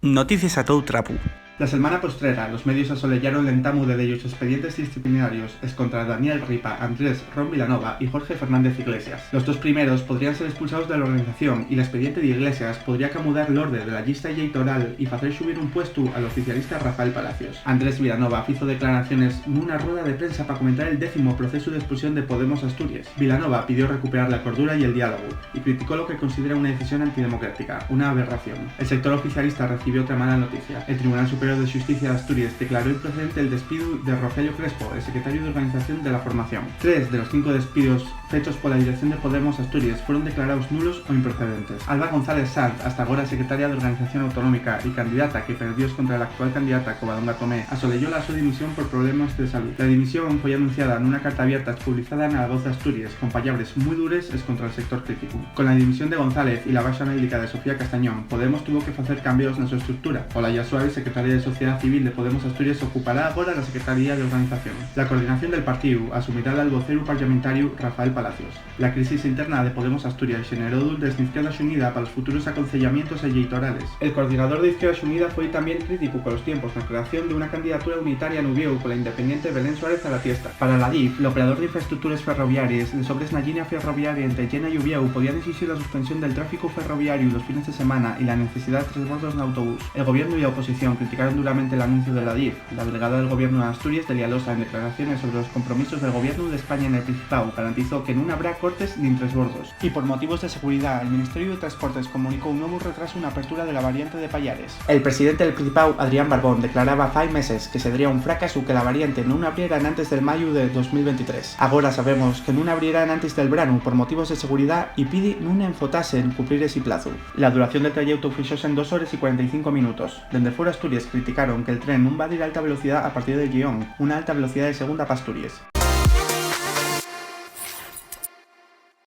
Notícies a tout trapo. La semana postrera, los medios asolellaron l'entamu de ellos expedientes disciplinarios contra Daniel Ripa, Andrés Ron Vilanova y Jorge Fernández Iglesias. Los dos primeros podrían ser expulsados de la organización y l'expediente de Iglesias podría camudar l'orde de la llista electoral y hacer subir un puesto al oficialista Rafael Palacios. Andrés Vilanova hizo declaraciones en una rueda de prensa para comentar el 10º proceso de expulsión de Podemos Asturias. Vilanova pidió recuperar la cordura y el diálogo y criticó lo que considera una decisión antidemocrática, una aberración. El sector oficialista recibió otra mala noticia. El Tribunal Superior de Justicia de Asturias declaró improcedente el despido de Rogelio Crespo, el secretario de organización de la formación. 3 de los 5 despidos hechos por la dirección de Podemos Asturias fueron declarados nulos o improcedentes. Alba González Sanz, hasta ahora secretaria de Organización Autonómica y candidata que perdió contra la actual candidata Covadonga Tomé, asolelló la su dimisión por problemas de salud. La dimisión fue anunciada en una carta abierta publicada en La Voz de Asturias, con palabras muy duras contra el sector crítico. Con la dimisión de González y la baixa médica de Sofía Castañón, Podemos tuvo que hacer cambios en su estructura. Olaya Suárez, secretaria de Sociedad Civil de Podemos Asturias, ocupará ahora la Secretaría de Organización. La coordinación del partido asumirá el vocero parlamentario Rafael Palacios. La crisis interna de Podemos Asturias generó dúbidas de Izquierda Unida para los futuros aconsellamientos electorales. El coordinador de Izquierda Unida fue también crítico con los tiempos de la creación de una candidatura unitaria en Ubieu con la independiente Belén Suárez Aratiesta. Para la DIF, el operador de infraestructuras ferroviarias de sobres la línea ferroviaria entre Llena y Ubieu podían exigir la suspensión del tráfico ferroviario los fines de semana y la necesidad de transbordos en autobús. El gobierno y la oposición criticaron duramente el anuncio de la DIF. La delegada del gobierno de Asturias, Delia Losa, en declaraciones sobre los compromisos del gobierno de España en el Principado, garantizó que no habrá cortes ni transbordos. Y por motivos de seguridad, el Ministerio de Transportes comunicó un nuevo retraso en la apertura de la variante de Pallares. El presidente del Principado, Adrián Barbón, declaraba hace meses que sería un fracaso que la variante no abrieran antes del mayo de 2023. Ahora sabemos que no abrirán antes del verano por motivos de seguridad y pide no enfotase en cumplir ese plazo. La duración del trayecto fijóse en 2 horas y 45 minutos. Desde fuera Asturias criticaron que el tren no va a ir a alta velocidad a partir de Gijón, una alta velocidad de segunda para Asturias.